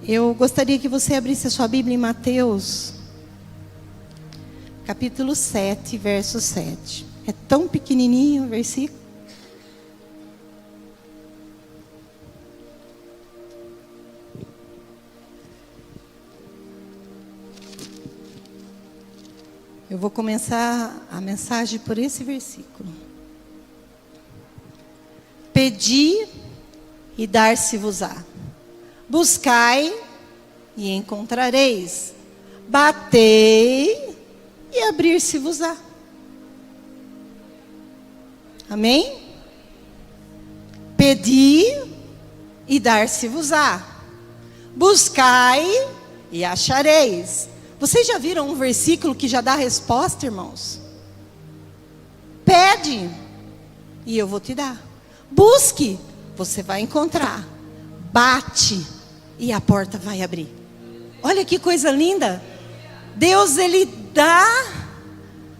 Eu gostaria que você abrisse a sua Bíblia em Mateus, capítulo 7, verso 7. É tão pequenininho o versículo. Eu vou começar a mensagem por esse versículo. Pedi e dar-se-vos-á. Buscai e encontrareis. Batei e abrir-se-vos-á. Amém? Pedi e dar-se-vos-á. Buscai e achareis. Vocês já viram um versículo que já dá resposta, irmãos? Pede e eu vou te dar. Busque, você vai encontrar. Bate e a porta vai abrir. Olha que coisa linda. Deus, Ele dá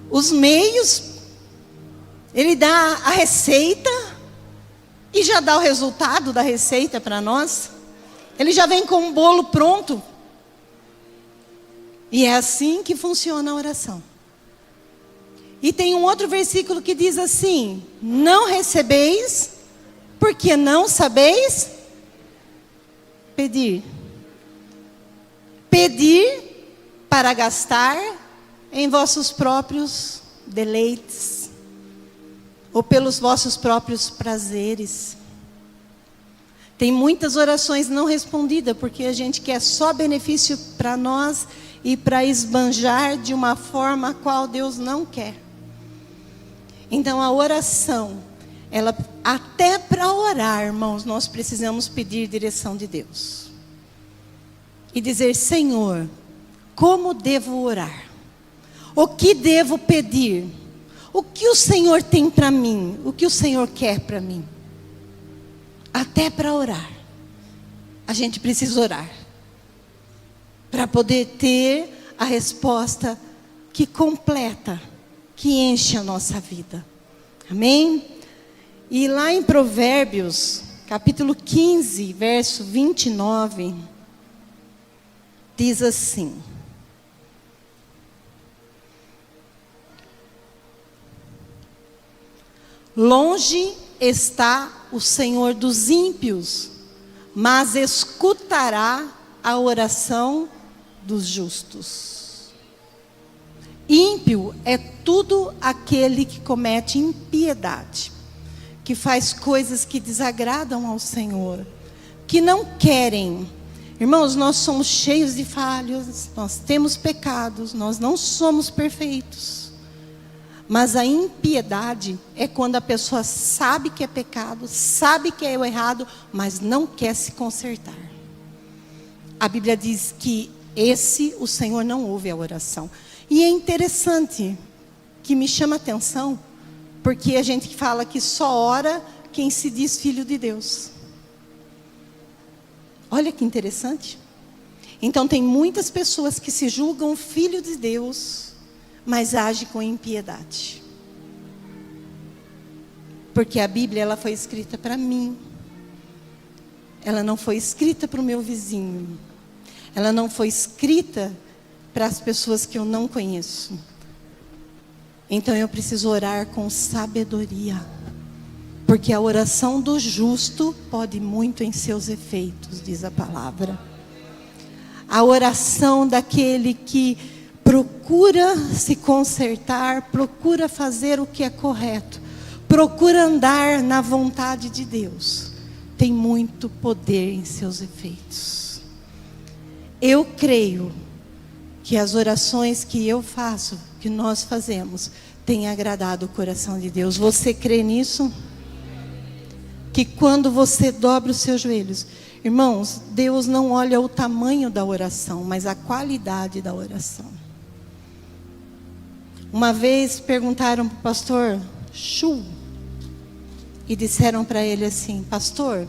os meios, Ele dá a receita e já dá o resultado da receita para nós. Ele já vem com um bolo pronto. E é assim que funciona a oração. E tem um outro versículo que diz assim: não recebeis, porque não sabeis pedir. Pedir para gastar em vossos próprios deleites, ou pelos vossos próprios prazeres. Tem muitas orações não respondidas, porque a gente quer só benefício para nós e para esbanjar de uma forma a qual Deus não quer. Então a oração, ela, até para orar, irmãos, nós precisamos pedir direção de Deus. E dizer: Senhor, como devo orar? O que devo pedir? O que o Senhor tem para mim? O que o Senhor quer para mim? Até para orar, a gente precisa orar. Para poder ter a resposta que completa, que enche a nossa vida. Amém? E lá em Provérbios, capítulo 15, verso 29, diz assim: longe está o Senhor dos ímpios, mas escutará a oração dos justos. Ímpio é tudo aquele que comete impiedade, que faz coisas que desagradam ao Senhor, que não querem. Irmãos, nós somos cheios de falhas, nós temos pecados, nós não somos perfeitos. Mas a impiedade é quando a pessoa sabe que é pecado, sabe que é o errado, mas não quer se consertar. A Bíblia diz que o Senhor não ouve a oração. E é interessante, que me chama a atenção, porque a gente fala que só ora quem se diz filho de Deus. Olha que interessante. Então tem muitas pessoas que se julgam filho de Deus, mas agem com impiedade. Porque a Bíblia, ela foi escrita para mim. Ela não foi escrita para o meu vizinho. Ela não foi escrita para as pessoas que eu não conheço. Então eu preciso orar com sabedoria. Porque a oração do justo pode muito em seus efeitos, diz a palavra. A oração daquele que procura se consertar, procura fazer o que é correto, procura andar na vontade de Deus, tem muito poder em seus efeitos. Eu creio que as orações que eu faço, que nós fazemos, têm agradado o coração de Deus. Você crê nisso? Que quando você dobra os seus joelhos, irmãos, Deus não olha o tamanho da oração, mas a qualidade da oração. Uma vez perguntaram para o pastor Chu, e disseram para ele assim: pastor,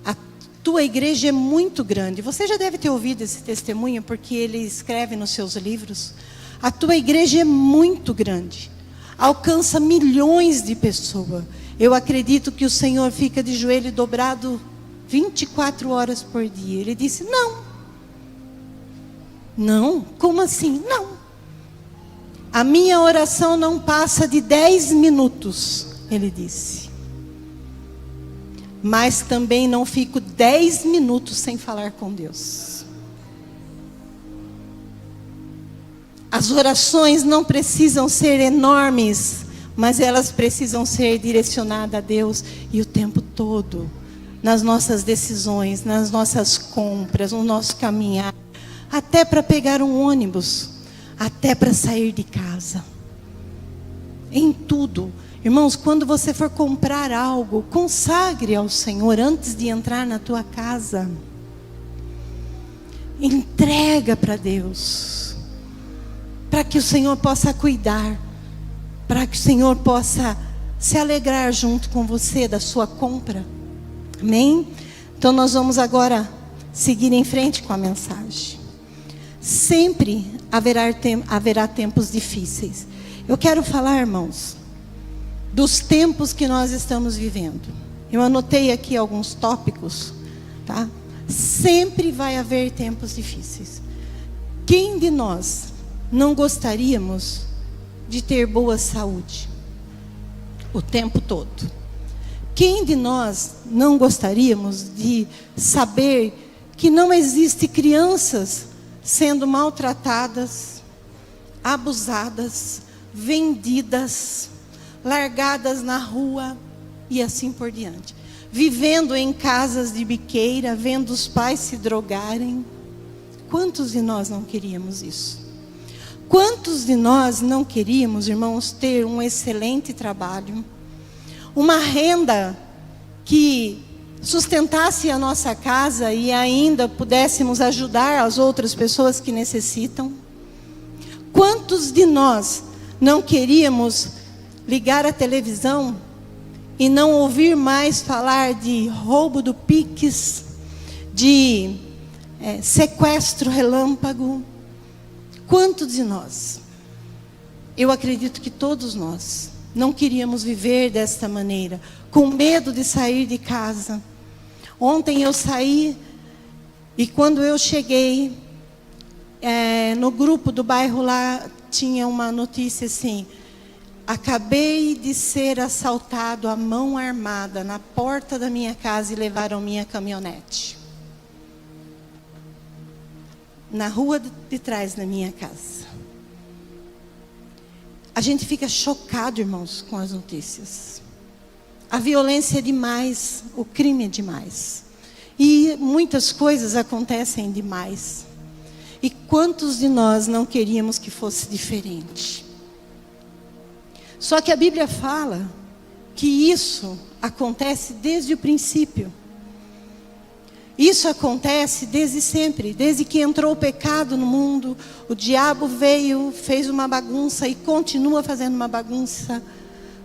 a tua igreja é muito grande. Você já deve ter ouvido esse testemunho, porque ele escreve nos seus livros. A tua igreja é muito grande, alcança milhões de pessoas. Eu acredito que o Senhor fica de joelho dobrado 24 horas por dia. Ele disse: não. Não? Como assim? Não. A minha oração não passa de 10 minutos, ele disse. Mas também não fico 10 minutos sem falar com Deus. As orações não precisam ser enormes, mas elas precisam ser direcionadas a Deus e o tempo todo. Nas nossas decisões, nas nossas compras, no nosso caminhar. Até para pegar um ônibus, até para sair de casa. Em tudo. Irmãos, quando você for comprar algo, consagre ao Senhor antes de entrar na tua casa. Entrega para Deus. Para que o Senhor possa cuidar. Para que o Senhor possa se alegrar junto com você da sua compra. Amém? Então nós vamos agora seguir em frente com a mensagem. Sempre haverá tempos difíceis. Eu quero falar, irmãos, dos tempos que nós estamos vivendo. Eu anotei aqui alguns tópicos, tá? Sempre vai haver tempos difíceis. Quem de nós não gostaríamos de ter boa saúde o tempo todo? Quem de nós não gostaríamos de saber que não existe crianças sendo maltratadas, abusadas, vendidas, largadas na rua e assim por diante? Vivendo em casas de biqueira, vendo os pais se drogarem. Quantos de nós não queríamos isso? Quantos de nós não queríamos, irmãos, ter um excelente trabalho, uma renda que sustentasse a nossa casa e ainda pudéssemos ajudar as outras pessoas que necessitam? Quantos de nós não queríamos ligar a televisão e não ouvir mais falar de roubo do Pix, de sequestro relâmpago? Quantos de nós? Eu acredito que todos nós não queríamos viver desta maneira, com medo de sair de casa. Ontem eu saí e quando eu cheguei no grupo do bairro lá, tinha uma notícia assim: acabei de ser assaltado à mão armada na porta da minha casa e levaram minha caminhonete. Na rua de trás da minha casa. A gente fica chocado, irmãos, com as notícias. A violência é demais, o crime é demais. E muitas coisas acontecem demais. E quantos de nós não queríamos que fosse diferente? Só que a Bíblia fala que isso acontece desde o princípio. Isso acontece desde sempre, desde que entrou o pecado no mundo. O diabo veio, fez uma bagunça e continua fazendo uma bagunça.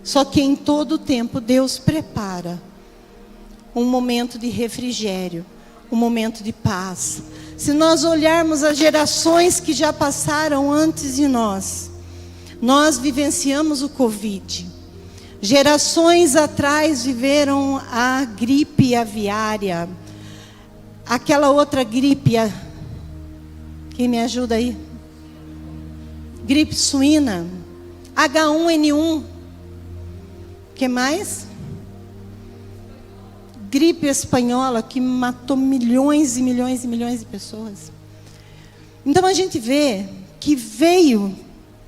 Só que em todo o tempo Deus prepara um momento de refrigério, um momento de paz. Se nós olharmos as gerações que já passaram antes de nós, nós vivenciamos o Covid. Gerações atrás viveram a gripe aviária. Aquela outra gripe, quem me ajuda aí? Gripe suína, H1N1, que mais? Gripe espanhola, que matou milhões e milhões e milhões de pessoas. Então a gente vê que veio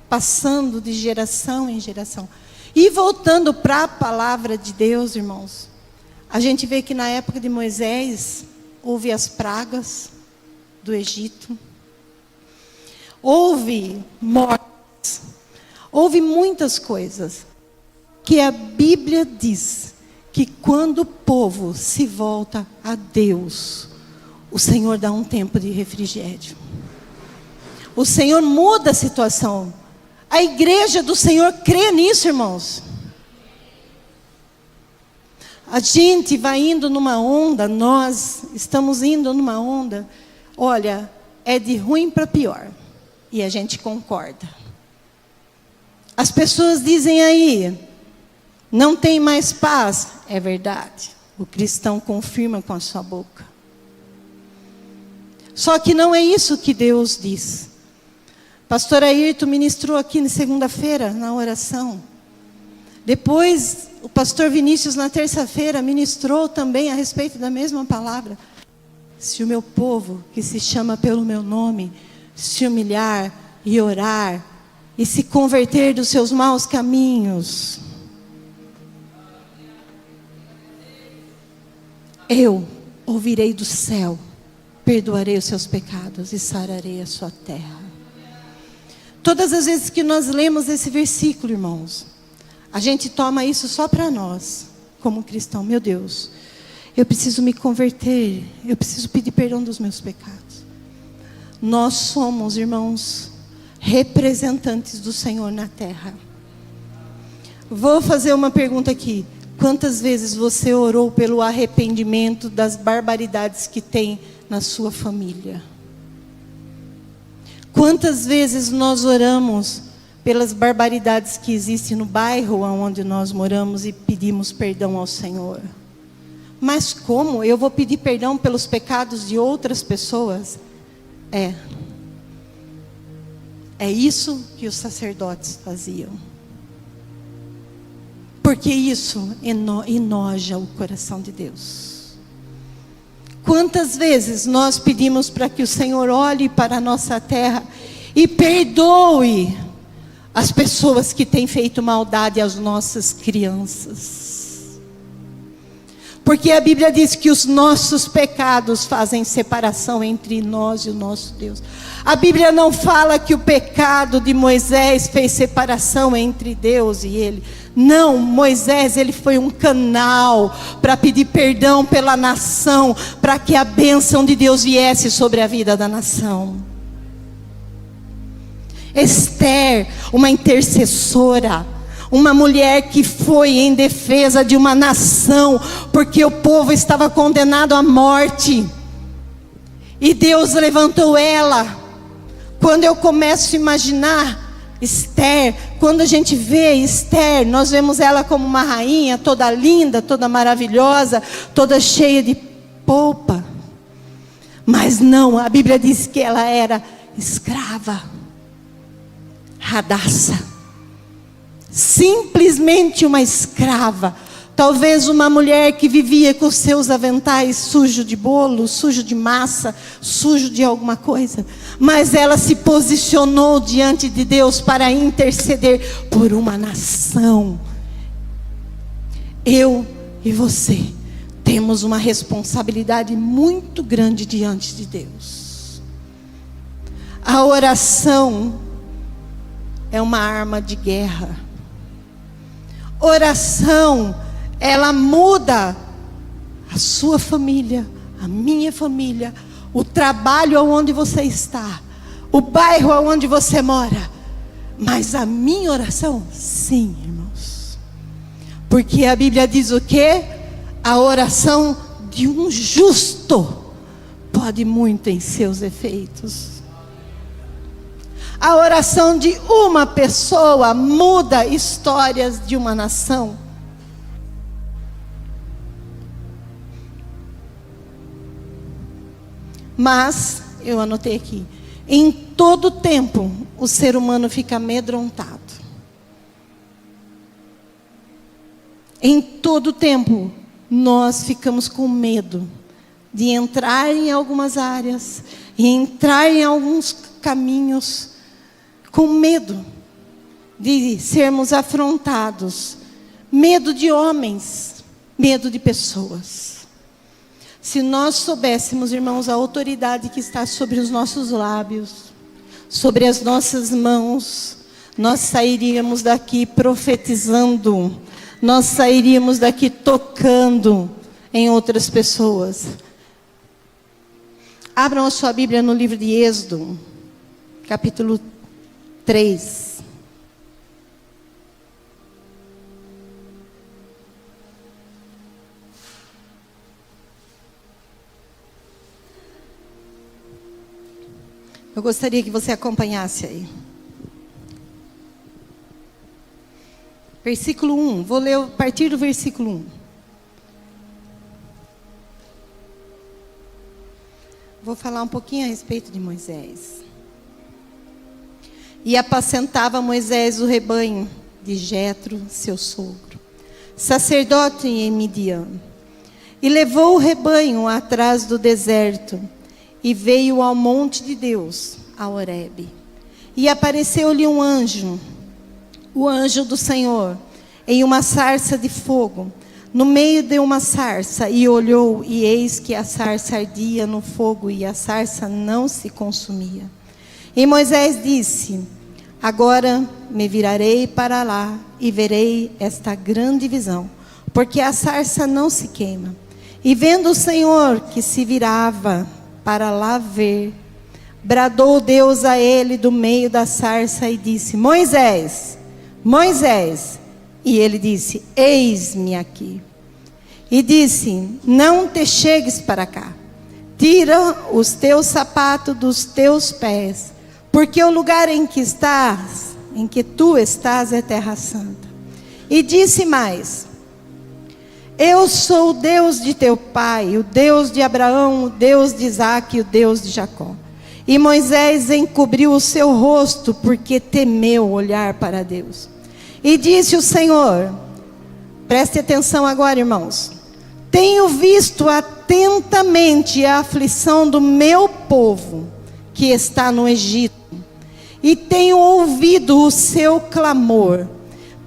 passando de geração em geração. E voltando para a palavra de Deus, irmãos, a gente vê que na época de Moisés houve as pragas do Egito. Houve mortes. Houve muitas coisas. Que a Bíblia diz que quando o povo se volta a Deus, o Senhor dá um tempo de refrigério. O Senhor muda a situação. A igreja do Senhor crê nisso, irmãos. A gente vai indo numa onda, nós estamos indo numa onda, olha, é de ruim para pior. E a gente concorda. As pessoas dizem aí, Não tem mais paz. É verdade. O cristão confirma com a sua boca. Só que não é isso que Deus diz. Pastor Ayrton ministrou aqui na segunda-feira, na oração. Depois, o pastor Vinícius, na terça-feira, ministrou também a respeito da mesma palavra. Se o meu povo, que se chama pelo meu nome, se humilhar e orar, e se converter dos seus maus caminhos, eu ouvirei do céu, perdoarei os seus pecados e sararei a sua terra. Todas as vezes que nós lemos esse versículo, irmãos, a gente toma isso só para nós, como cristão. Meu Deus, eu preciso me converter, eu preciso pedir perdão dos meus pecados. Nós somos, irmãos, representantes do Senhor na terra. Vou fazer uma pergunta aqui. Quantas vezes você orou pelo arrependimento das barbaridades que tem na sua família? Quantas vezes nós oramos pelas barbaridades que existem no bairro onde nós moramos e pedimos perdão ao Senhor? Mas como eu vou pedir perdão pelos pecados de outras pessoas? É isso que os sacerdotes faziam. Porque isso enoja o coração de Deus. Quantas vezes nós pedimos para que o Senhor olhe para a nossa terra e perdoe as pessoas que têm feito maldade às nossas crianças? Porque a Bíblia diz que os nossos pecados fazem separação entre nós e o nosso Deus. A Bíblia não fala que o pecado de Moisés fez separação entre Deus e ele. Não, Moisés, ele foi um canal para pedir perdão pela nação, para que a bênção de Deus viesse sobre a vida da nação. Esther, uma intercessora, uma mulher que foi em defesa de uma nação, porque o povo estava condenado à morte. E Deus levantou ela. Quando eu começo a imaginar Esther, quando a gente vê Esther, nós vemos ela como uma rainha, toda linda, toda maravilhosa, toda cheia de polpa. Mas não, a Bíblia diz que ela era escrava, Radassa. Simplesmente uma escrava. Talvez uma mulher que vivia com seus aventais sujo de bolo, sujo de massa, sujo de alguma coisa. Mas ela se posicionou diante de Deus para interceder por uma nação. Eu e você temos uma responsabilidade muito grande diante de Deus. A oração é uma arma de guerra. Oração, ela muda a sua família, a minha família, o trabalho onde você está, o bairro onde você mora. Mas a minha oração, sim, irmãos. Porque a Bíblia diz o quê? A oração de um justo pode muito em seus efeitos. A oração de uma pessoa muda histórias de uma nação. Mas, eu anotei aqui, em todo tempo o ser humano fica amedrontado. Em todo tempo nós ficamos com medo de entrar em algumas áreas, e entrar em alguns caminhos, com medo de sermos afrontados, medo de homens, medo de pessoas. Se nós soubéssemos, irmãos, a autoridade que está sobre os nossos lábios, sobre as nossas mãos, nós sairíamos daqui profetizando, nós sairíamos daqui tocando em outras pessoas. Abram a sua Bíblia no livro de Êxodo, capítulo 3. Eu gostaria que você acompanhasse aí. Versículo 1, vou ler a partir do versículo 1. Vou falar um pouquinho a respeito de Moisés. E apacentava Moisés o rebanho de Jetro, seu sogro, sacerdote em Midian. E levou o rebanho atrás do deserto, e veio ao monte de Deus, a Horebe. E apareceu-lhe um anjo, o anjo do Senhor, em uma sarça de fogo, no meio de uma sarça, e olhou, e eis que a sarça ardia no fogo, e a sarça não se consumia. E Moisés disse: agora me virarei para lá, e verei esta grande visão, porque a sarça não se queima. E vendo o Senhor que se virava para lá ver, bradou Deus a ele do meio da sarça, e disse: Moisés, Moisés. E ele disse: eis-me aqui. E disse: não te chegues para cá, tira os teus sapatos dos teus pés, porque o lugar em que tu estás é terra santa. E disse mais: eu sou o Deus de teu pai, o Deus de Abraão, o Deus de Isaque e o Deus de Jacó. E Moisés encobriu o seu rosto, porque temeu olhar para Deus. E disse o Senhor, preste atenção agora, irmãos: tenho visto atentamente a aflição do meu povo, que está no Egito, e tenho ouvido o seu clamor,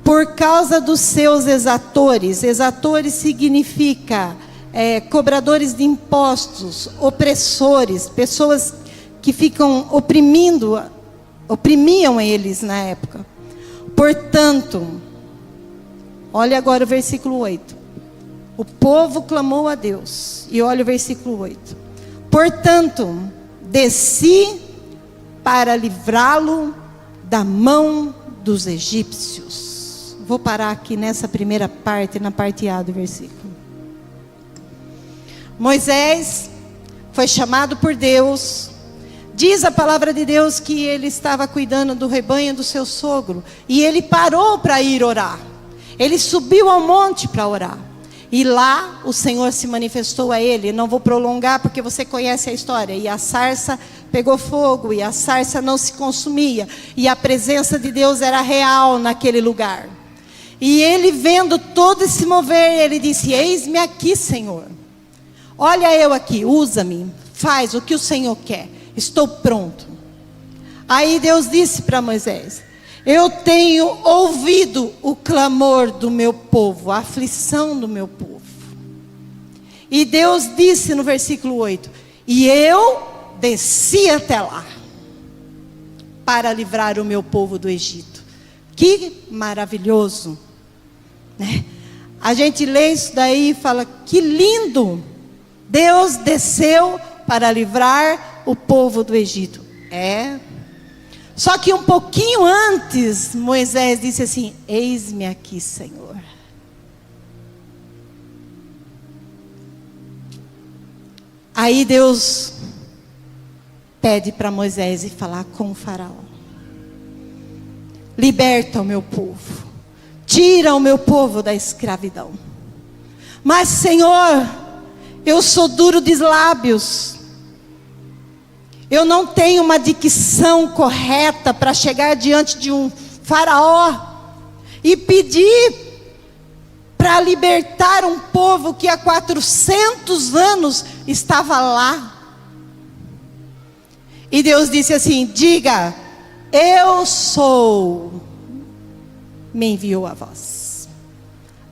por causa dos seus exatores. Exatores significa cobradores de impostos, opressores, pessoas que ficam oprimiam eles na época. Portanto, olha agora o versículo 8. O povo clamou a Deus. E olha o versículo 8. Portanto, desci para livrá-lo da mão dos egípcios. Vou parar aqui nessa primeira parte, na parte A do versículo. Moisés foi chamado por Deus. Diz a palavra de Deus que ele estava cuidando do rebanho do seu sogro. E ele parou para ir orar. Ele subiu ao monte para orar. E lá o Senhor se manifestou a ele. Não vou prolongar porque você conhece a história. E a sarça pegou fogo. E a sarça não se consumia. E a presença de Deus era real naquele lugar. E ele vendo todo esse mover, ele disse: eis-me aqui, Senhor. Olha eu aqui, usa-me. Faz o que o Senhor quer. Estou pronto. Aí Deus disse para Moisés: eu tenho ouvido o clamor do meu povo, a aflição do meu povo. E Deus disse no versículo 8: e eu desci até lá, para livrar o meu povo do Egito. Que maravilhoso, né? A gente lê isso daí e fala: que lindo! Deus desceu para livrar o povo do Egito. Só que um pouquinho antes, Moisés disse assim: eis-me aqui, Senhor. Aí Deus pede para Moisés ir falar com o faraó: liberta o meu povo, tira o meu povo da escravidão. Mas, Senhor, eu sou duro de lábios. Eu não tenho uma dicção correta para chegar diante de um faraó e pedir para libertar um povo que há 400 anos estava lá. E Deus disse assim: diga, eu sou, me enviou a vós.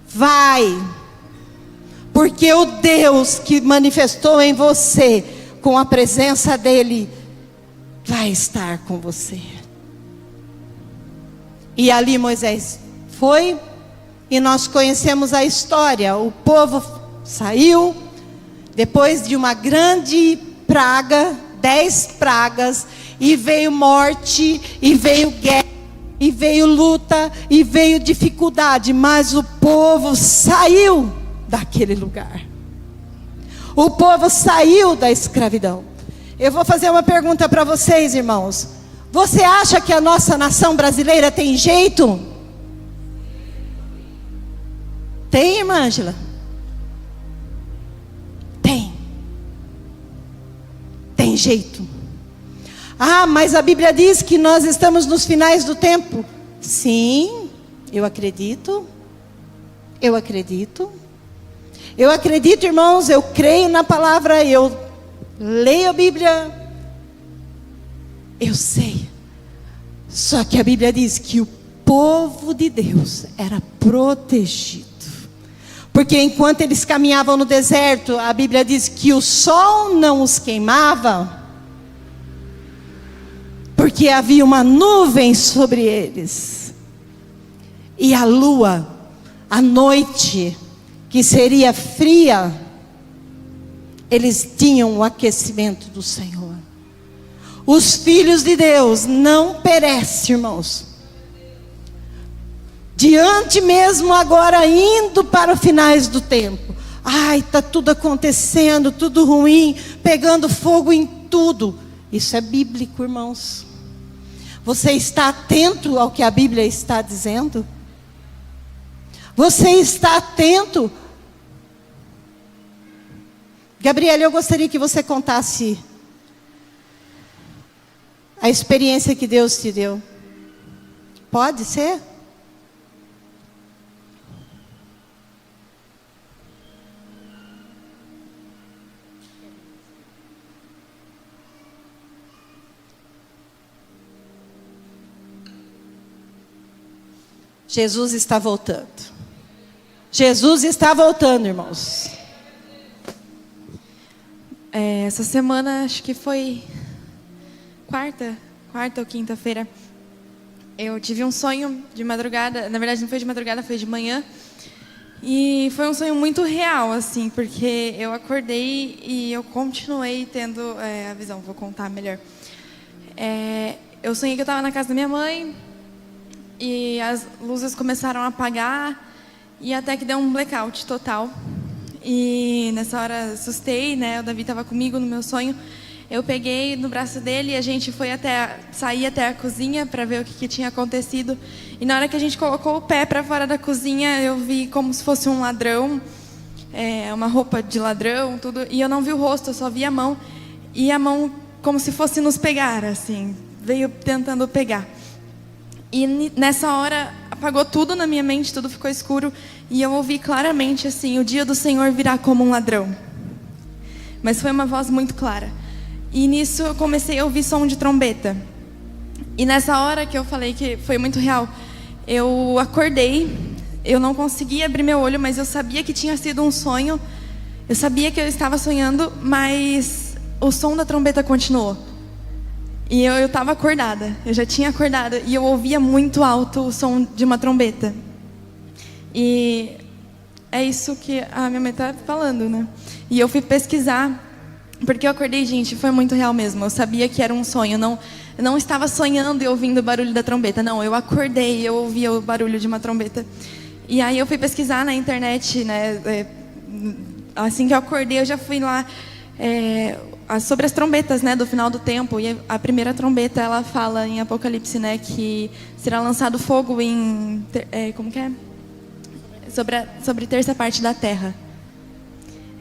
Vai, porque o Deus que manifestou em você, com a presença dele, vai estar com você. E ali Moisés foi, e nós conhecemos a história. O povo saiu, depois de uma grande praga, 10 pragas, e veio morte, e veio guerra, e veio luta, e veio dificuldade, mas o povo saiu daquele lugar. O povo saiu da escravidão. Eu vou fazer uma pergunta para vocês, irmãos. Você acha que a nossa nação brasileira tem jeito? tem, irmã Ângela? Tem. Tem jeito. Ah, mas a Bíblia diz que nós estamos nos finais do tempo. Sim, eu acredito. Eu acredito. Eu acredito, irmãos, eu creio na palavra, eu leio a Bíblia. Eu sei. Só que a Bíblia diz que o povo de Deus era protegido. Porque enquanto eles caminhavam no deserto, a Bíblia diz que o sol não os queimava, porque havia uma nuvem sobre eles. E a lua, à noite, que seria fria, eles tinham o aquecimento do Senhor. Os filhos de Deus não perecem, irmãos. Diante mesmo agora, indo para os finais do tempo. Ai, está tudo acontecendo, tudo ruim, pegando fogo em tudo. Isso é bíblico, irmãos. Você está atento ao que a Bíblia está dizendo? Você está atento? Gabriela, eu gostaria que você contasse a experiência que Deus te deu. Pode ser? Jesus está voltando. Jesus está voltando, irmãos. Essa semana, acho que foi quarta ou quinta-feira, eu tive um sonho de madrugada. Na verdade, não foi de madrugada, foi de manhã. E foi um sonho muito real, assim, porque eu acordei e eu continuei tendo a visão. Vou contar melhor. Eu sonhei que eu estava na casa da minha mãe e as luzes começaram a apagar e até que deu um blackout total. E nessa hora assustei, né? O Davi estava comigo no meu sonho. Eu peguei no braço dele e a gente saí até a cozinha para ver o que tinha acontecido. E na hora que a gente colocou o pé para fora da cozinha, eu vi como se fosse um ladrão, uma roupa de ladrão, tudo. E eu não vi o rosto, eu só vi a mão. E a mão como se fosse nos pegar, assim, veio tentando pegar. E nessa hora apagou tudo na minha mente, tudo ficou escuro. E eu ouvi claramente assim: o dia do Senhor virá como um ladrão. Mas foi uma voz muito clara. E nisso eu comecei a ouvir som de trombeta. E nessa hora que eu falei que foi muito real, eu acordei. Eu não conseguia abrir meu olho, mas eu sabia que tinha sido um sonho. Eu sabia que eu estava sonhando, mas o som da trombeta continuou. E eu estava acordada, eu já tinha acordado. E eu ouvia muito alto o som de uma trombeta. E é isso que a minha mãe está falando, né? E eu fui pesquisar, porque eu acordei, gente, foi muito real mesmo. Eu sabia que era um sonho, eu não estava sonhando e ouvindo o barulho da trombeta. Não, eu acordei e eu ouvia o barulho de uma trombeta. E aí eu fui pesquisar na internet, né? Assim que eu acordei, eu já fui lá sobre as trombetas, né, do final do tempo. E a primeira trombeta, ela fala em Apocalipse, né, que será lançado fogo em como que é? Sobre terça parte da terra.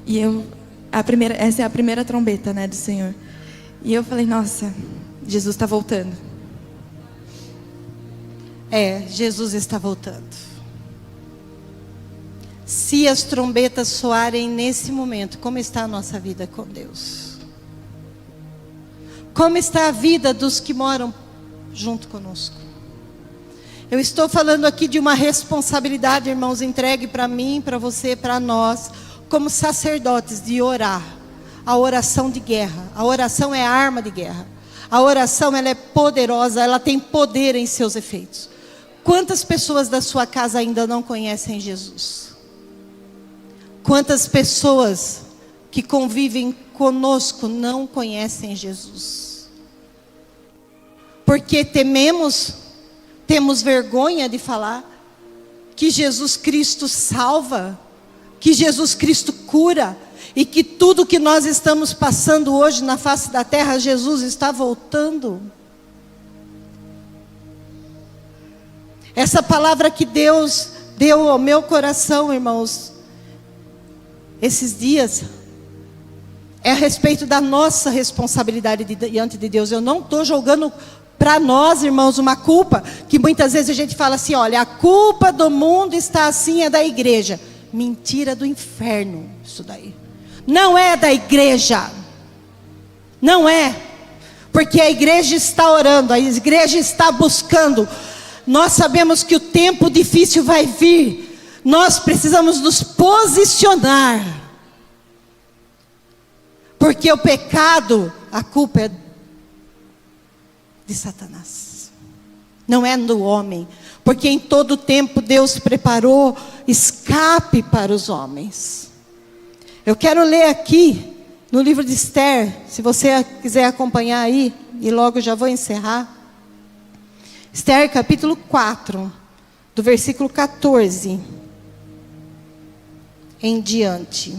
E essa é a primeira trombeta, né, do Senhor. E eu falei: nossa, Jesus está voltando. Jesus está voltando. Se as trombetas soarem nesse momento, como está a nossa vida com Deus? Como está a vida dos que moram junto conosco? Eu estou falando aqui de uma responsabilidade, irmãos, entregue para mim, para você, para nós, como sacerdotes, de orar. A oração de guerra. A oração é arma de guerra. A oração, ela é poderosa, ela tem poder em seus efeitos. Quantas pessoas da sua casa ainda não conhecem Jesus? Quantas pessoas que convivem conosco não conhecem Jesus? Porque temos vergonha de falar que Jesus Cristo salva, que Jesus Cristo cura, e que tudo que nós estamos passando hoje na face da terra, Jesus está voltando. Essa palavra que Deus deu ao meu coração, irmãos, esses dias, é a respeito da nossa responsabilidade diante de Deus. Eu não estou jogando para nós, irmãos, uma culpa, que muitas vezes a gente fala assim, olha, a culpa do mundo está assim, é da igreja. Mentira do inferno, isso daí. Não é da igreja. Não é. Porque a igreja está orando, a igreja está buscando. Nós sabemos que o tempo difícil vai vir. Nós precisamos nos posicionar. Porque o pecado, a culpa é de Satanás. Não é do homem. Porque em todo tempo Deus preparou escape para os homens. Eu quero ler aqui no livro de Esther, se você quiser acompanhar aí, e logo já vou encerrar. Esther capítulo 4, do versículo 14 em diante.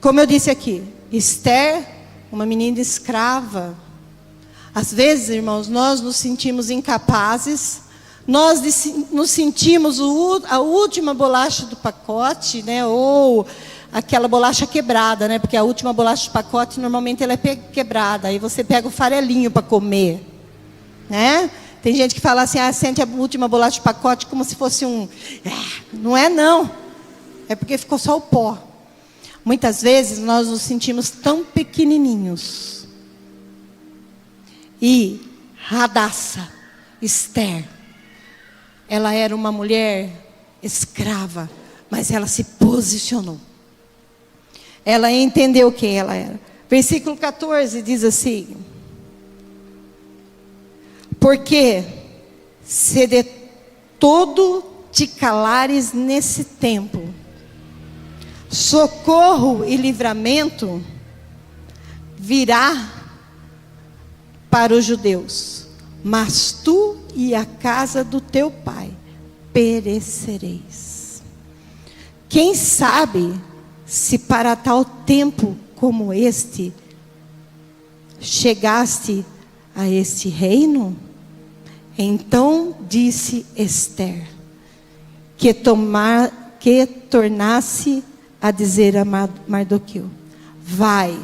Como eu disse aqui, Esther, uma menina escrava. Às vezes, irmãos, nós nos sentimos incapazes, nós nos sentimos a última bolacha do pacote, né? Ou aquela bolacha quebrada, né? Porque a última bolacha do pacote, normalmente ela é quebrada. Aí você pega o farelinho para comer, né? Tem gente que fala assim, sente a última bolacha do pacote como se fosse um... Não é não, é porque ficou só o pó. Muitas vezes nós nos sentimos tão pequenininhos. E Radassa, Esther, ela era uma mulher escrava, mas ela se posicionou. Ela entendeu quem ela era. Versículo 14 diz assim: porque se de todo te calares nesse tempo, socorro e livramento virá para os judeus, mas tu e a casa do teu pai perecereis. Quem sabe se para tal tempo como este chegaste a este reino? Então disse Esther, que tornasse a dizer a Mardoqueu: vai.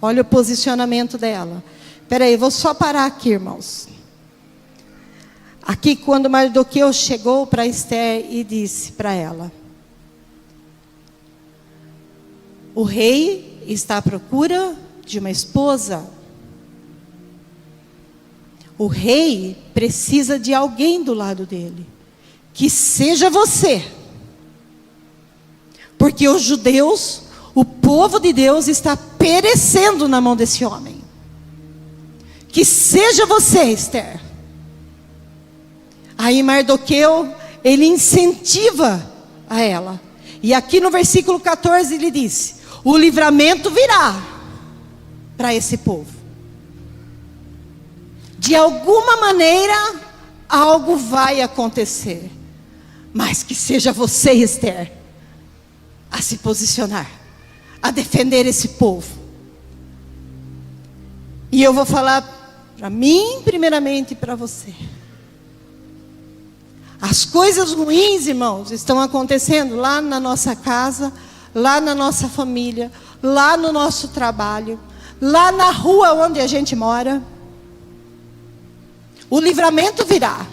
Olha o posicionamento dela. Espera aí, vou só parar aqui, irmãos. Aqui, quando Mardoqueu chegou para Esther e disse para ela: o rei está à procura de uma esposa. O rei precisa de alguém do lado dele, que seja você. Porque os judeus, o povo de Deus está perecendo na mão desse homem. Que seja você, Esther. Aí Mardoqueu, ele incentiva a ela. E aqui no versículo 14 ele disse: o livramento virá para esse povo. De alguma maneira, algo vai acontecer. Mas que seja você, Esther, a se posicionar, a defender esse povo. E eu vou falar para mim, primeiramente, e para você. As coisas ruins, irmãos, estão acontecendo lá na nossa casa, lá na nossa família, lá no nosso trabalho, lá na rua onde a gente mora. O livramento virá,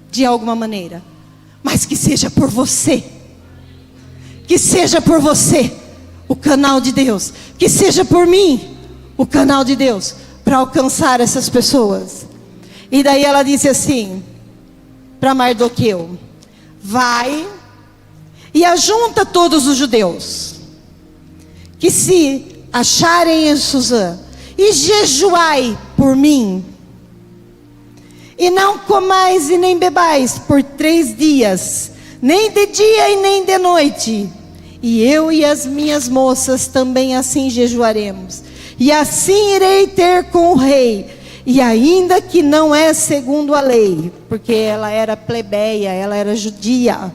de alguma maneira, mas que seja por você. Que seja por você o canal de Deus. Que seja por mim o canal de Deus para alcançar essas pessoas. E daí ela disse assim para Mardoqueu: vai e ajunta todos os judeus que se acharem em Suzã, e jejuai por mim, e não comais e nem bebais por 3 dias, nem de dia e nem de noite. E eu e as minhas moças também assim jejuaremos. E assim irei ter com o rei. E ainda que não é segundo a lei, porque ela era plebeia, ela era judia.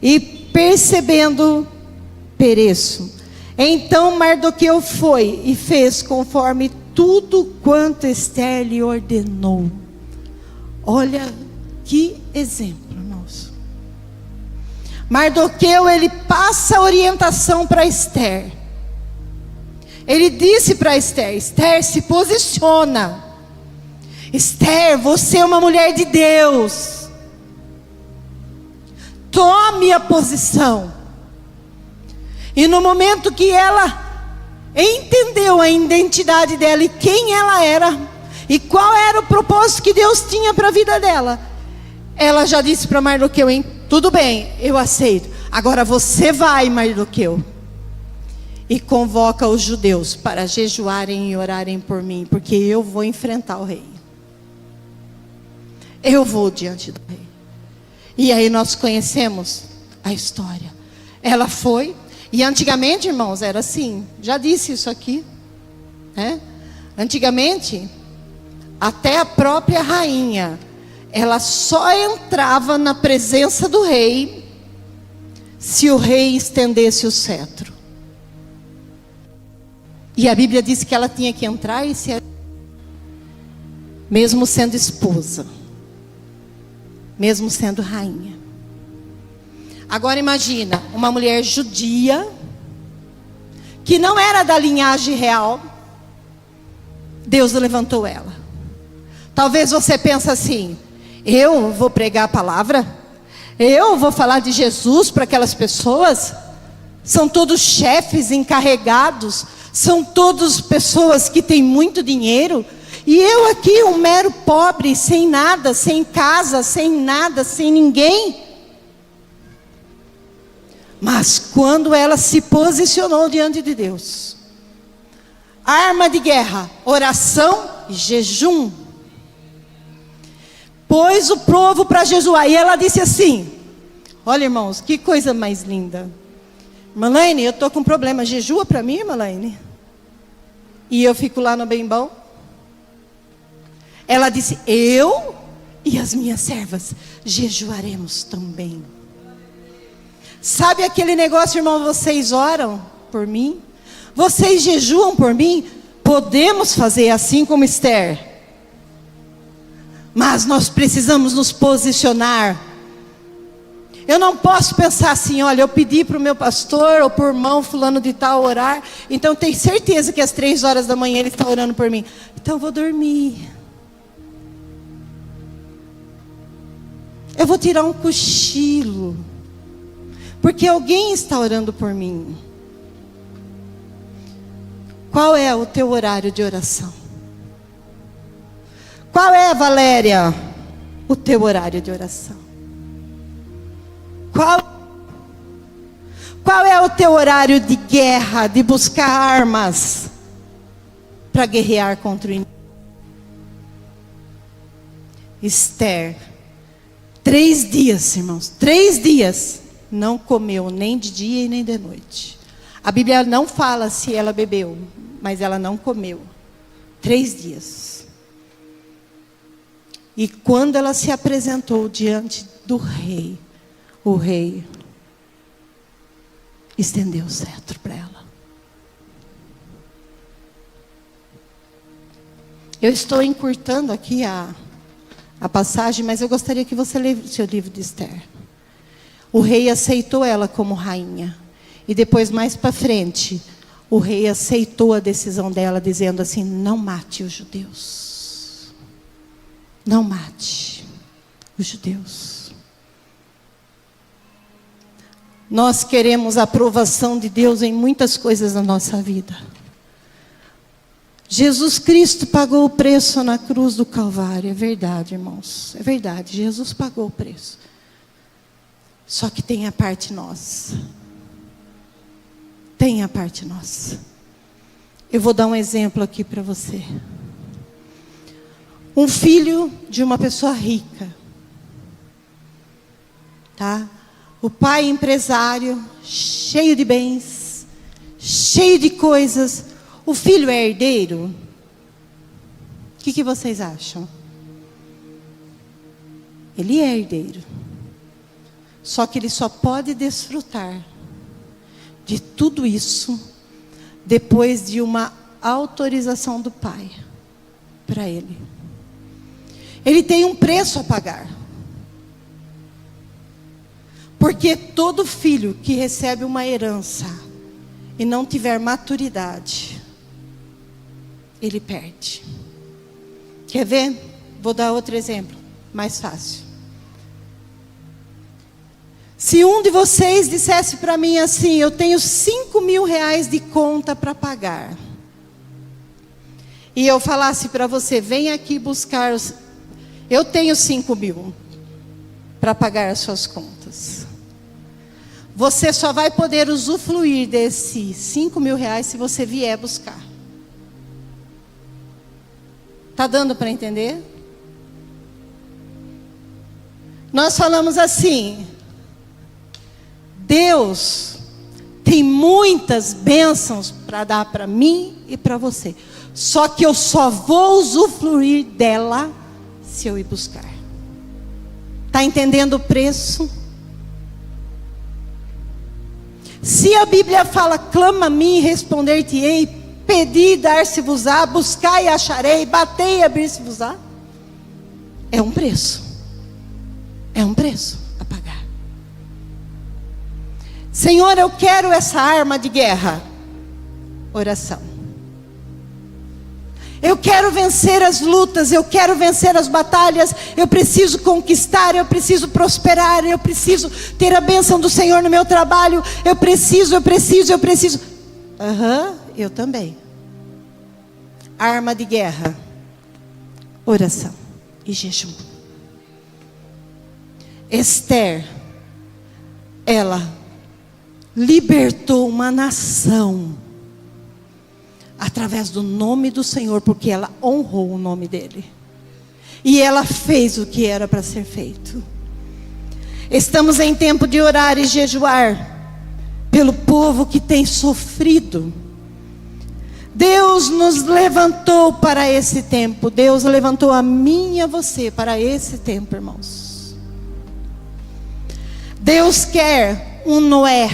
E percebendo, pereço. Então Mardoqueu foi e fez conforme tudo quanto Esther lhe ordenou. Olha que exemplo, irmãos. Mardoqueu, ele passa a orientação para Esther. Ele disse para Esther: Esther, se posiciona. Esther, você é uma mulher de Deus. Tome a posição. E no momento que ela entendeu a identidade dela e quem ela era, e qual era o propósito que Deus tinha para a vida dela, ela já disse para Mardoqueu: tudo bem, eu aceito. Agora você vai, Mardoqueu, e convoca os judeus para jejuarem e orarem por mim, porque eu vou enfrentar o rei. Eu vou diante do rei. E aí nós conhecemos a história. Ela foi. E antigamente, irmãos, era assim. Já disse isso aqui, né? Antigamente, até a própria rainha, ela só entrava na presença do rei se o rei estendesse o cetro. E a Bíblia diz que ela tinha que entrar e se, mesmo sendo esposa, mesmo sendo rainha. Agora imagina, uma mulher judia, que não era da linhagem real, Deus levantou ela. Talvez você pense assim: eu vou pregar a palavra? Eu vou falar de Jesus para aquelas pessoas? São todos chefes encarregados, são todos pessoas que têm muito dinheiro, e eu aqui, um mero pobre, sem nada, sem casa, sem nada, sem ninguém. Mas quando ela se posicionou diante de Deus, arma de guerra, oração e jejum, pôs o povo para jejuar. E ela disse assim: olha, irmãos, que coisa mais linda. Irmã Laine, eu estou com um problema, jejua para mim, irmã Laine. E eu fico lá no bem bom. Ela disse: eu e as minhas servas jejuaremos também. Sabe aquele negócio, irmão, vocês oram por mim? Vocês jejuam por mim? Podemos fazer assim como Esther. Mas nós precisamos nos posicionar. Eu não posso pensar assim: olha, eu pedi para o meu pastor ou para o irmão fulano de tal orar, então tenho certeza que às 3 horas da manhã ele está orando por mim, então eu vou dormir. Eu vou tirar um cochilo, porque alguém está orando por mim. Qual é o teu horário de oração? Qual é, Valéria, o teu horário de oração? Qual é o teu horário de guerra, de buscar armas para guerrear contra o inimigo? Esther, 3 dias, irmãos, 3 dias, não comeu nem de dia e nem de noite. A Bíblia não fala se ela bebeu, mas ela não comeu. 3 dias. E quando ela se apresentou diante do rei, o rei estendeu o cetro para ela. Eu estou encurtando aqui a passagem, mas eu gostaria que você lesse o livro de Esther. O rei aceitou ela como rainha. E depois, mais para frente, o rei aceitou a decisão dela, dizendo assim: não mate os judeus. Não mate os judeus. Nós queremos a aprovação de Deus em muitas coisas na nossa vida. Jesus Cristo pagou o preço na cruz do Calvário. É verdade, irmãos. É verdade. Jesus pagou o preço. Só que tem a parte nossa. Tem a parte nossa. Eu vou dar um exemplo aqui para você. Um filho de uma pessoa rica. Tá? O pai empresário, cheio de bens, cheio de coisas. O filho é herdeiro? O que vocês acham? Ele é herdeiro. Só que ele só pode desfrutar de tudo isso depois de uma autorização do Pai para ele. Ele tem um preço a pagar. Porque todo filho que recebe uma herança e não tiver maturidade, ele perde. Quer ver? Vou dar outro exemplo, mais fácil. Se um de vocês dissesse para mim assim: eu tenho 5.000 reais de conta para pagar, e eu falasse para você: vem aqui buscar, eu tenho 5.000 para pagar as suas contas. Você só vai poder usufruir desses 5.000 reais se você vier buscar. Está dando para entender? Nós falamos assim: Deus tem muitas bênçãos para dar para mim e para você. Só que eu só vou usufruir dela se eu ir buscar. Está entendendo o preço? Se a Bíblia fala: clama a mim e responder-te-ei, pedi e dar-se-vos-á, buscai e acharei, batei e abrir-se-vos-á. É um preço. É um preço a pagar. Senhor, eu quero essa arma de guerra. Oração. Eu quero vencer as lutas, eu quero vencer as batalhas, eu preciso conquistar, eu preciso prosperar, eu preciso ter a bênção do Senhor no meu trabalho, eu preciso. Eu também. Arma de guerra, oração e jejum. Esther, ela libertou uma nação através do nome do Senhor, porque ela honrou o nome dele. E ela fez o que era para ser feito. Estamos em tempo de orar e jejuar pelo povo que tem sofrido. Deus nos levantou para esse tempo. Deus levantou a mim e a você para esse tempo, irmãos. Deus quer um Noé.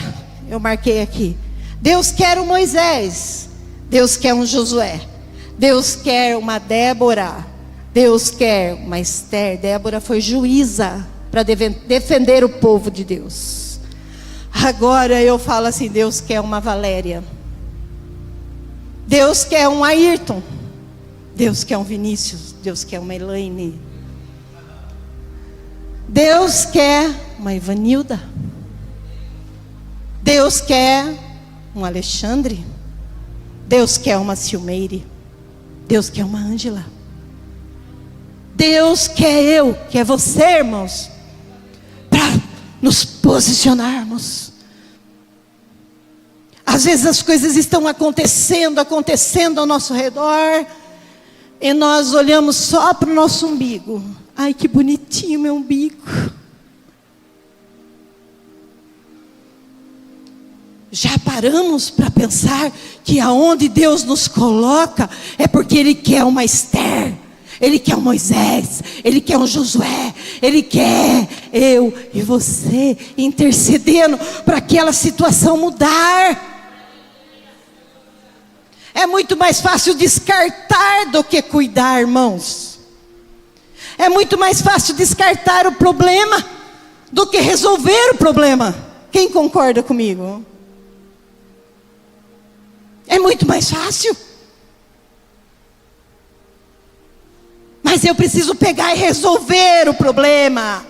Eu marquei aqui. Deus quer um Moisés. Deus quer um Josué. Deus quer uma Débora. Deus quer uma Esther. Débora foi juíza para defender o povo de Deus. Agora eu falo assim: Deus quer uma Valéria. Deus quer um Ayrton. Deus quer um Vinícius. Deus quer uma Elaine. Deus quer uma Ivanilda. Deus quer um Alexandre. Deus quer uma Silmeire. Deus quer uma Ângela. Deus quer eu, quer você, irmãos, para nos posicionarmos. Às vezes as coisas estão acontecendo ao nosso redor, e nós olhamos só para o nosso umbigo. Ai, que bonitinho meu umbigo. Já paramos para pensar que aonde Deus nos coloca é porque Ele quer uma Esther, Ele quer um Moisés, Ele quer um Josué, Ele quer eu e você intercedendo para aquela situação mudar. É muito mais fácil descartar do que cuidar, irmãos. É muito mais fácil descartar o problema do que resolver o problema. Quem concorda comigo? É muito mais fácil. Mas eu preciso pegar e resolver o problema.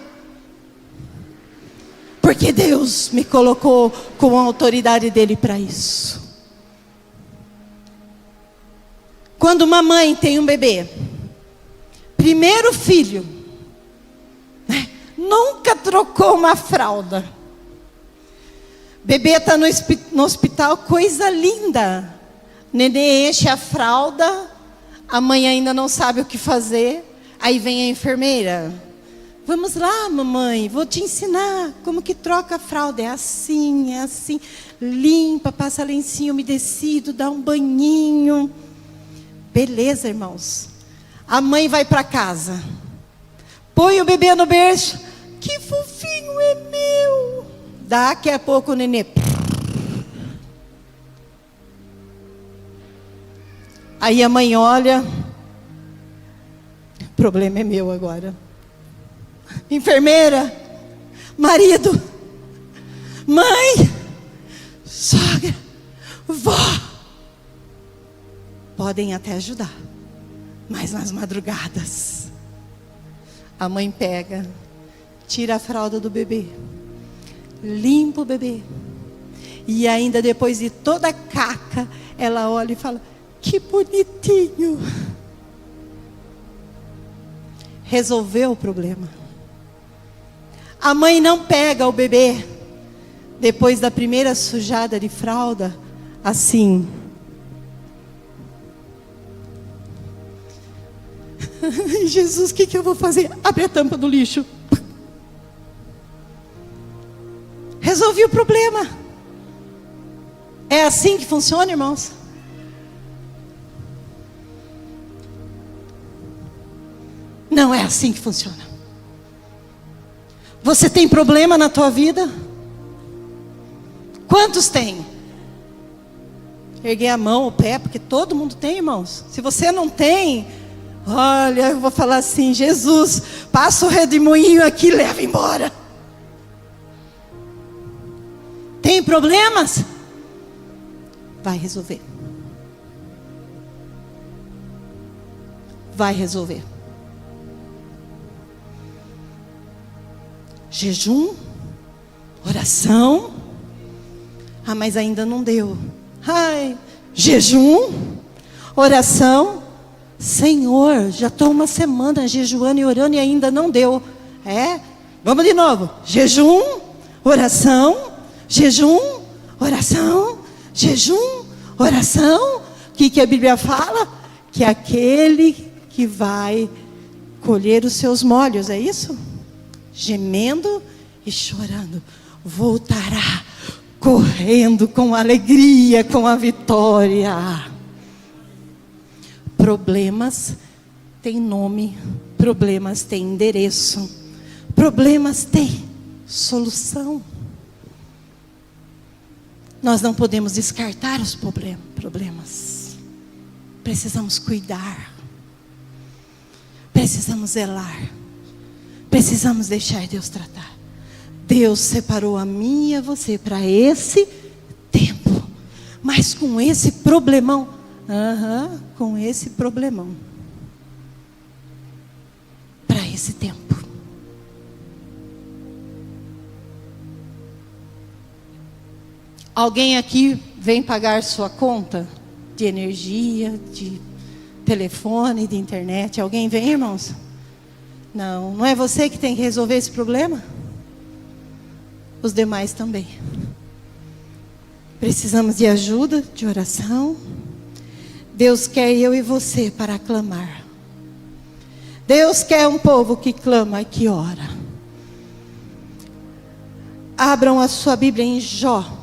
Porque Deus me colocou com a autoridade dele para isso. Quando uma mãe tem um bebê, primeiro filho, né, nunca trocou uma fralda. Bebê está no hospital, coisa linda. Nenê enche a fralda, a mãe ainda não sabe o que fazer. Aí vem a enfermeira: vamos lá, mamãe, vou te ensinar como que troca a fralda. É assim, limpa, passa lencinho umedecido, dá um banhinho. Beleza, irmãos. A mãe vai para casa, põe o bebê no berço. Que fofinho, é meu. Daqui a pouco o nenê Aí a mãe olha, o problema é meu agora. Enfermeira, marido, mãe, sogra, vó, podem até ajudar, mas nas madrugadas, a mãe pega, tira a fralda do bebê, limpa o bebê, e ainda depois de toda a caca, ela olha e fala: que bonitinho. Resolveu o problema. A mãe não pega o bebê depois da primeira sujada de fralda assim. Jesus, o que eu vou fazer? Abre a tampa do lixo. Resolvi o problema. É assim que funciona, irmãos? Não é assim que funciona. Você tem problema na tua vida? Quantos tem? Erguei a mão, o pé, porque todo mundo tem, irmãos. Se você não tem, olha, eu vou falar assim: Jesus, passa o redemoinho aqui e leva embora. Tem problemas? Vai resolver. Vai resolver. Jejum, oração. Ah, mas ainda não deu. Ai, jejum, oração. Senhor, já estou uma semana jejuando e orando e ainda não deu. Vamos de novo. Jejum, oração, jejum, oração, jejum, oração. O que a Bíblia fala? Que aquele que vai colher os seus molhos, é isso? Gemendo e chorando, voltará correndo com alegria, com a vitória. Problemas têm nome, problemas têm endereço, problemas têm solução. Nós não podemos descartar os problemas. Precisamos cuidar, precisamos zelar, precisamos deixar Deus tratar. Deus separou a mim e a você para esse tempo, mas com esse problemão. Com esse problemão. Para esse tempo. Alguém aqui vem pagar sua conta de energia, de telefone, de internet? Alguém vem, irmãos? Não é você que tem que resolver esse problema? Os demais também. Precisamos de ajuda, de oração. Deus quer eu e você para clamar. Deus quer um povo que clama e que ora. Abram a sua Bíblia em Jó,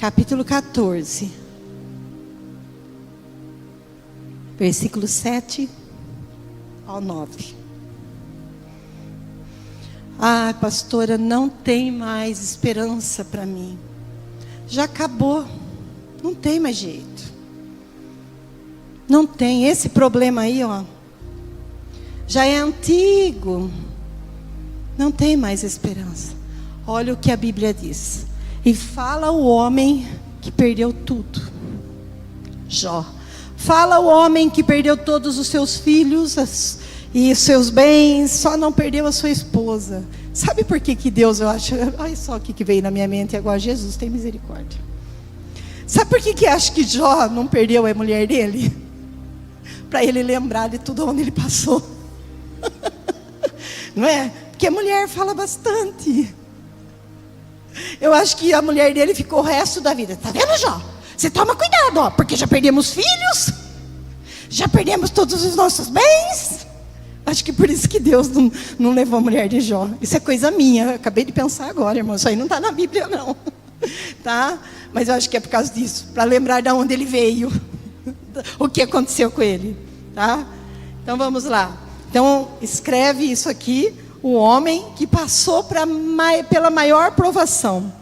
capítulo 14, versículo 7 ao 9. Ah, pastora, não tem mais esperança para mim. Já acabou. Não tem mais jeito. Não tem. Esse problema aí, já é antigo. Não tem mais esperança. Olha o que a Bíblia diz. E fala o homem que perdeu tudo. Jó. Fala o homem que perdeu todos os seus filhos e os seus bens, só não perdeu a sua esposa. Sabe por que Deus, eu acho, olha só o que veio na minha mente agora: Jesus tem misericórdia. Sabe por que acho que Jó não perdeu a mulher dele? Para ele lembrar de tudo onde ele passou. Não é? Porque a mulher fala bastante. Eu acho que a mulher dele ficou o resto da vida: tá vendo, Jó? Você toma cuidado, porque já perdemos filhos, já perdemos todos os nossos bens. Acho que por isso que Deus não levou a mulher de Jó. Isso é coisa minha, eu acabei de pensar agora, irmão. Isso aí não está na Bíblia, não. Tá? Mas eu acho que é por causa disso, para lembrar de onde ele veio, o que aconteceu com ele. Tá? Então vamos lá. Então escreve isso aqui: o homem que passou pela maior provação.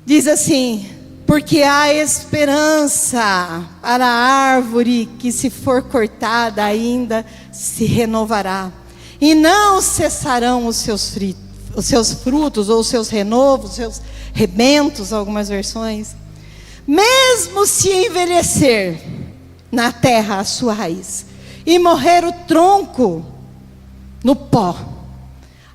Diz assim: Porque há esperança para a árvore que, se for cortada, ainda se renovará. E não cessarão os seus frutos, ou os seus renovos, os seus rebentos, algumas versões. Mesmo se envelhecer na terra a sua raiz, e morrer o tronco no pó,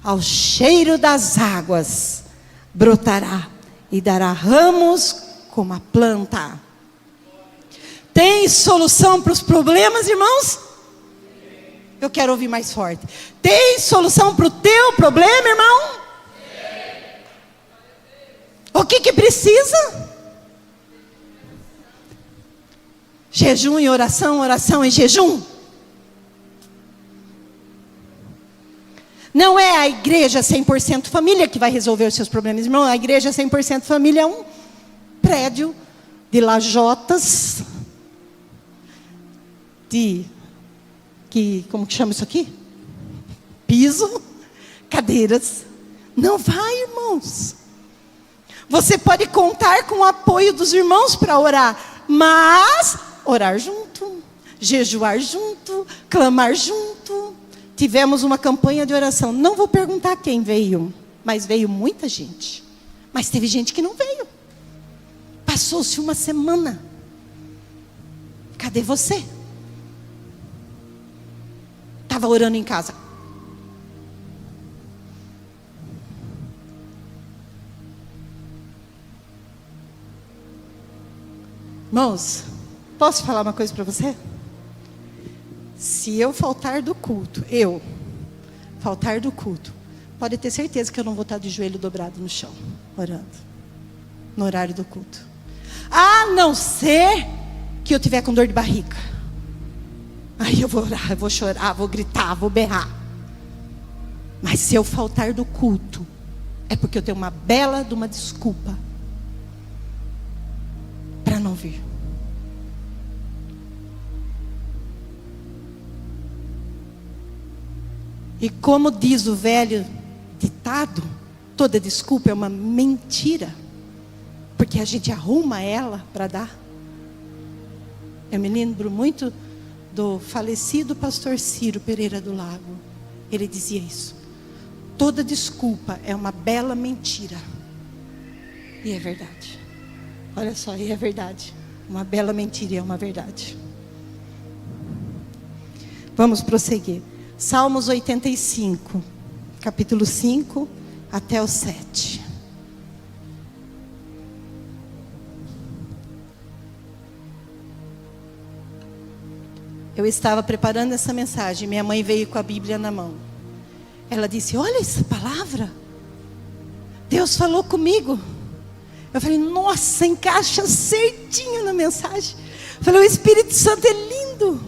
ao cheiro das águas brotará e dará ramos como a planta. Tem solução para os problemas, irmãos? Eu quero ouvir mais forte. Tem solução para o teu problema, irmão? O que precisa? Jejum e oração, oração e jejum. Não é a igreja 100% família que vai resolver os seus problemas, irmão. A igreja 100% família é um prédio de lajotas, como que chama isso aqui? Piso, cadeiras. Não vai, irmãos. Você pode contar com o apoio dos irmãos para orar, mas orar junto, jejuar junto, clamar junto. Tivemos uma campanha de oração. Não vou perguntar quem veio, mas veio muita gente. Mas teve gente que não veio. Passou-se uma semana. Cadê você? Estava orando em casa. Irmãos, posso falar uma coisa para você? Se eu faltar do culto, pode ter certeza que eu não vou estar de joelho dobrado no chão, orando, no horário do culto. A não ser que eu tiver com dor de barriga. Aí eu vou orar, eu vou chorar, vou gritar, vou berrar. Mas se eu faltar do culto, é porque eu tenho uma bela de uma desculpa para não vir. E como diz o velho ditado, toda desculpa é uma mentira, porque a gente arruma ela para dar. Eu me lembro muito do falecido pastor Ciro Pereira do Lago. Ele dizia isso: toda desculpa é uma bela mentira. E é verdade. Olha só, e é verdade. Uma bela mentira e é uma verdade. Vamos prosseguir. Salmos 85, capítulo 5 até o 7. Eu estava preparando essa mensagem, minha mãe veio com a Bíblia na mão. Ela disse: olha essa palavra, Deus falou comigo. Eu falei: nossa, encaixa certinho na mensagem. Eu falei: o Espírito Santo é lindo.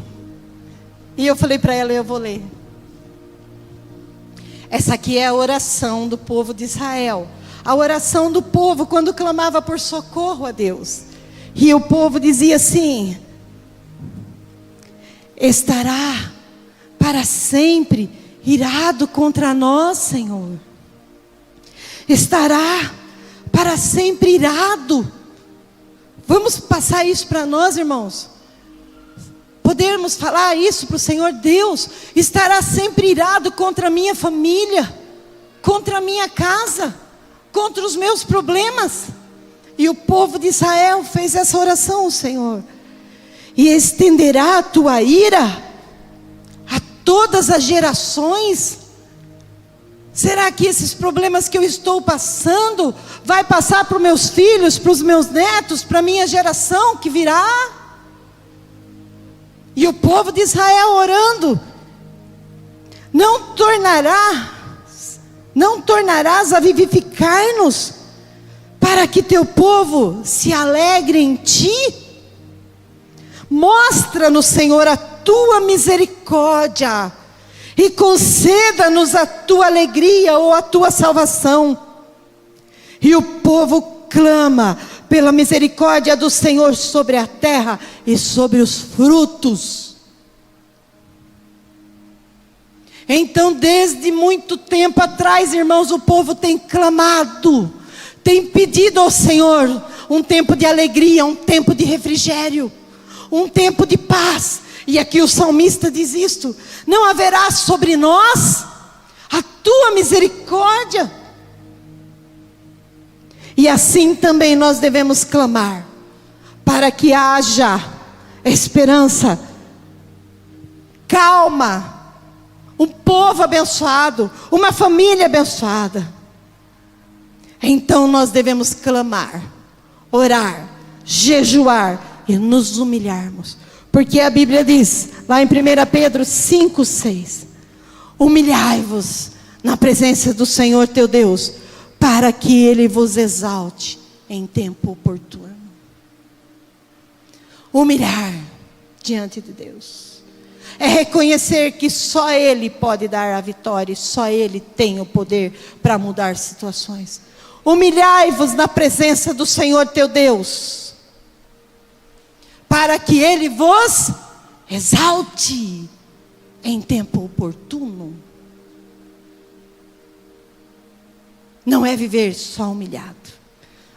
E eu falei para ela: eu vou ler. Essa aqui é a oração do povo de Israel. A oração do povo quando clamava por socorro a Deus. E o povo dizia assim: estará para sempre irado contra nós, Senhor. Estará para sempre irado. Vamos passar isso para nós, irmãos. Podermos falar isso para o Senhor. Deus estará sempre irado contra a minha família, contra a minha casa, contra os meus problemas. E o povo de Israel fez essa oração, Senhor. E estenderá a tua ira a todas as gerações. Será que esses problemas que eu estou passando vai passar para os meus filhos, para os meus netos, para a minha geração que virá? E o povo de Israel orando: não tornarás a vivificar-nos, para que teu povo se alegre em ti? Mostra-nos, Senhor, a tua misericórdia, e conceda-nos a tua alegria ou a tua salvação. E o povo clama pela misericórdia do Senhor sobre a terra e sobre os frutos. Então, desde muito tempo atrás, irmãos, o povo tem clamado, tem pedido ao Senhor: um tempo de alegria, um tempo de refrigério, um tempo de paz. E aqui o salmista diz isto: não haverá sobre nós a tua misericórdia. E assim também nós devemos clamar, para que haja esperança, calma, um povo abençoado, uma família abençoada. Então nós devemos clamar, orar, jejuar e nos humilharmos. Porque a Bíblia diz, lá em 1 Pedro 5:6, humilhai-vos na presença do Senhor teu Deus, para que Ele vos exalte em tempo oportuno. Humilhar diante de Deus é reconhecer que só Ele pode dar a vitória, e só Ele tem o poder para mudar situações. Humilhai-vos na presença do Senhor teu Deus, para que Ele vos exalte em tempo oportuno. Não é viver só humilhado,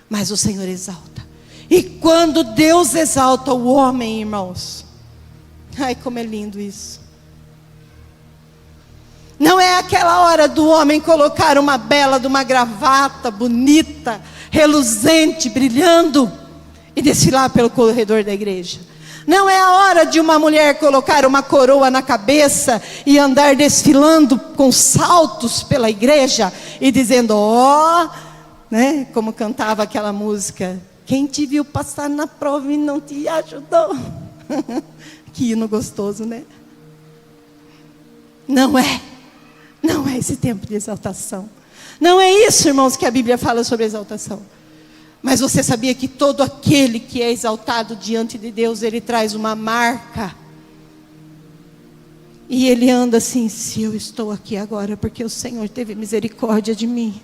mas o Senhor exalta. E quando Deus exalta o homem, irmãos, ai, como é lindo isso. Não é aquela hora do homem colocar uma bela de uma gravata bonita, reluzente, brilhando, e desfilar pelo corredor da igreja. Não é a hora de uma mulher colocar uma coroa na cabeça e andar desfilando com saltos pela igreja e dizendo, ó, né, como cantava aquela música, quem te viu passar na prova e não te ajudou. Que hino gostoso, né? Não é esse tempo de exaltação. Não é isso, irmãos, que a Bíblia fala sobre exaltação. Mas você sabia que todo aquele que é exaltado diante de Deus, ele traz uma marca. E ele anda assim, se eu estou aqui agora, porque o Senhor teve misericórdia de mim.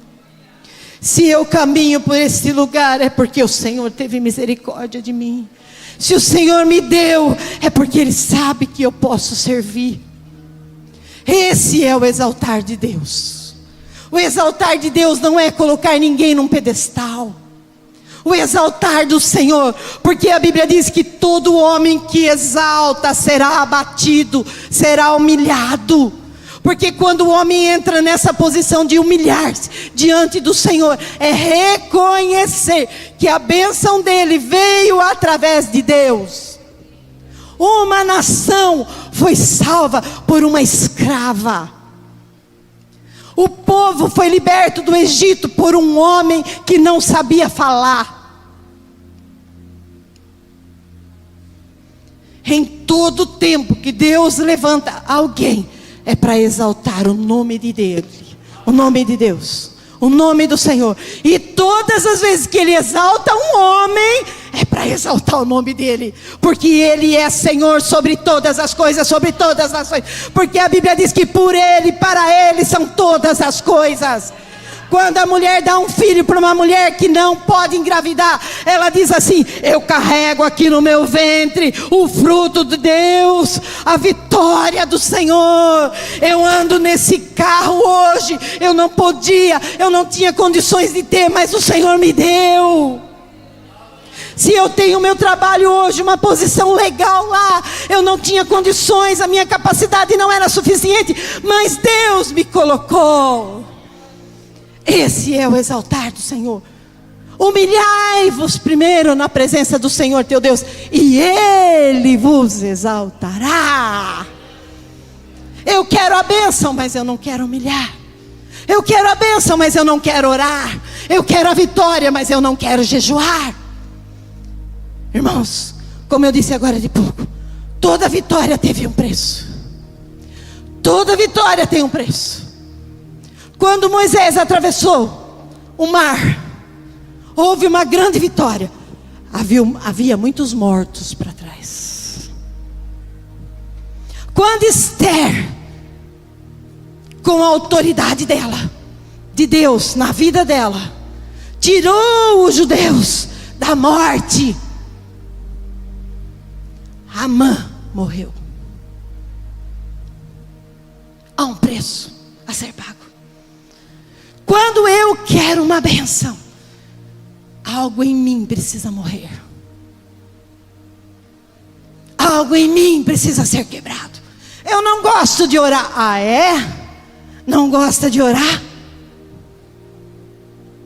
Se eu caminho por esse lugar, é porque o Senhor teve misericórdia de mim. Se o Senhor me deu, é porque Ele sabe que eu posso servir. Esse é o exaltar de Deus. O exaltar de Deus não é colocar ninguém num pedestal. O exaltar do Senhor, porque a Bíblia diz que todo homem que exalta será abatido, será humilhado. Porque quando o homem entra nessa posição de humilhar-se diante do Senhor, é reconhecer que a bênção dele veio através de Deus. Uma nação foi salva por uma escrava. O povo foi liberto do Egito por um homem que não sabia falar. Em todo tempo que Deus levanta alguém, é para exaltar o nome de Deus, o nome de Deus, o nome do Senhor. E todas as vezes que Ele exalta um homem, é para exaltar o nome dEle, porque Ele é Senhor sobre todas as coisas, sobre todas as nações. Porque a Bíblia diz que por Ele, para Ele são todas as coisas. Quando a mulher dá um filho para uma mulher que não pode engravidar, ela diz assim, eu carrego aqui no meu ventre o fruto de Deus, a vitória do Senhor. Eu ando nesse carro hoje, eu não tinha condições de ter, mas o Senhor me deu. Se eu tenho meu trabalho hoje, uma posição legal lá, eu não tinha condições, a minha capacidade não era suficiente, mas Deus me colocou. Esse é o exaltar do Senhor. Humilhai-vos primeiro na presença do Senhor teu Deus, e Ele vos exaltará. Eu quero a bênção, mas eu não quero humilhar. Eu quero a bênção, mas eu não quero orar. Eu quero a vitória, mas eu não quero jejuar. Irmãos, como eu disse agora de pouco, toda vitória teve um preço. Toda vitória tem um preço. Quando Moisés atravessou o mar, houve uma grande vitória. Havia muitos mortos para trás. Quando Esther, com a autoridade dela, de Deus na vida dela, tirou os judeus da morte, Amã morreu. Há um preço a ser pago. Quando eu quero uma bênção, há algo em mim precisa morrer. Algo em mim precisa ser quebrado. Eu não gosto de orar. Ah, é? Não gosta de orar?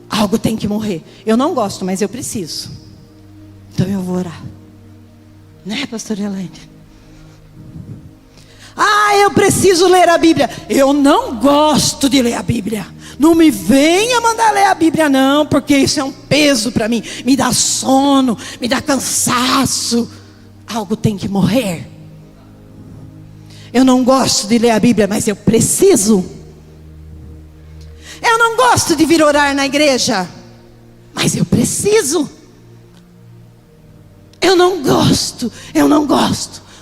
Algo tem que morrer. Eu não gosto, mas eu preciso. Então eu vou orar. Né, pastora Elaine? Ah, eu preciso ler a Bíblia. Eu não gosto de ler a Bíblia. Não me venha mandar ler a Bíblia não, porque isso é um peso para mim. Me dá sono, me dá cansaço. Algo tem que morrer. Eu não gosto de ler a Bíblia, mas eu preciso. Eu não gosto de vir orar na igreja, mas eu preciso. Eu não gosto,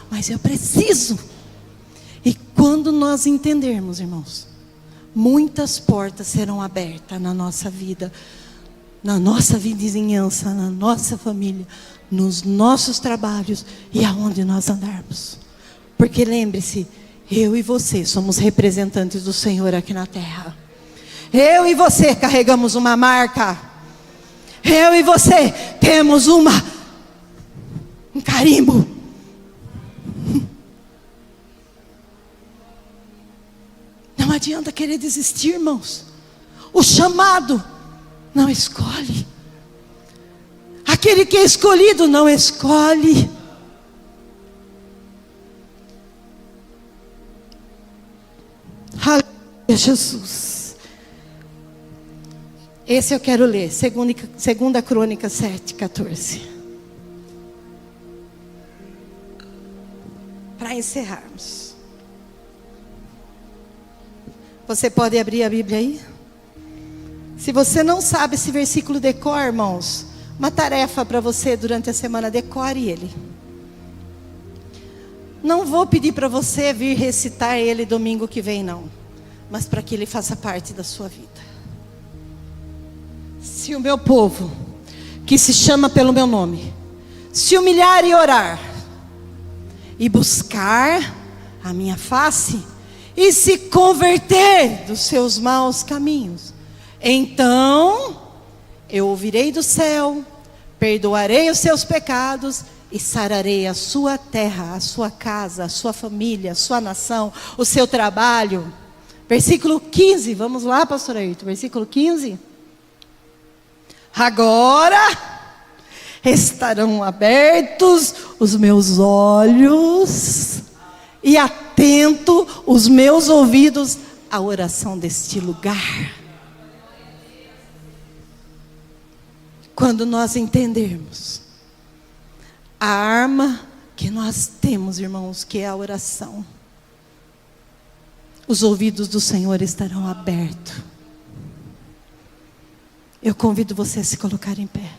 mas eu preciso. E quando nós entendermos, irmãos, muitas portas serão abertas na nossa vida, na nossa vizinhança, na nossa família, nos nossos trabalhos e aonde nós andarmos. Porque lembre-se, eu e você somos representantes do Senhor aqui na terra. Eu e você carregamos uma marca. Eu e você temos um carimbo. Não adianta querer desistir, irmãos. O chamado não escolhe. Aquele que é escolhido não escolhe. Aleluia, Jesus. Esse eu quero ler. Segunda Crônica 7:14. Para encerrarmos. Você pode abrir a Bíblia aí? Se você não sabe esse versículo de cor, irmãos, uma tarefa para você durante a semana, decore ele. Não vou pedir para você vir recitar ele domingo que vem, não. Mas para que ele faça parte da sua vida. Se o meu povo, que se chama pelo meu nome, se humilhar e orar, e buscar a minha face, e se converter dos seus maus caminhos, então eu ouvirei do céu, perdoarei os seus pecados e sararei a sua terra, a sua casa, a sua família, a sua nação, o seu trabalho. Versículo 15, vamos lá, pastor Ayrton, versículo 15. Agora estarão abertos os meus olhos e atento os meus ouvidos à oração deste lugar. Quando nós entendermos a arma que nós temos, irmãos, que é a oração, os ouvidos do Senhor estarão abertos. Eu convido você a se colocar em pé.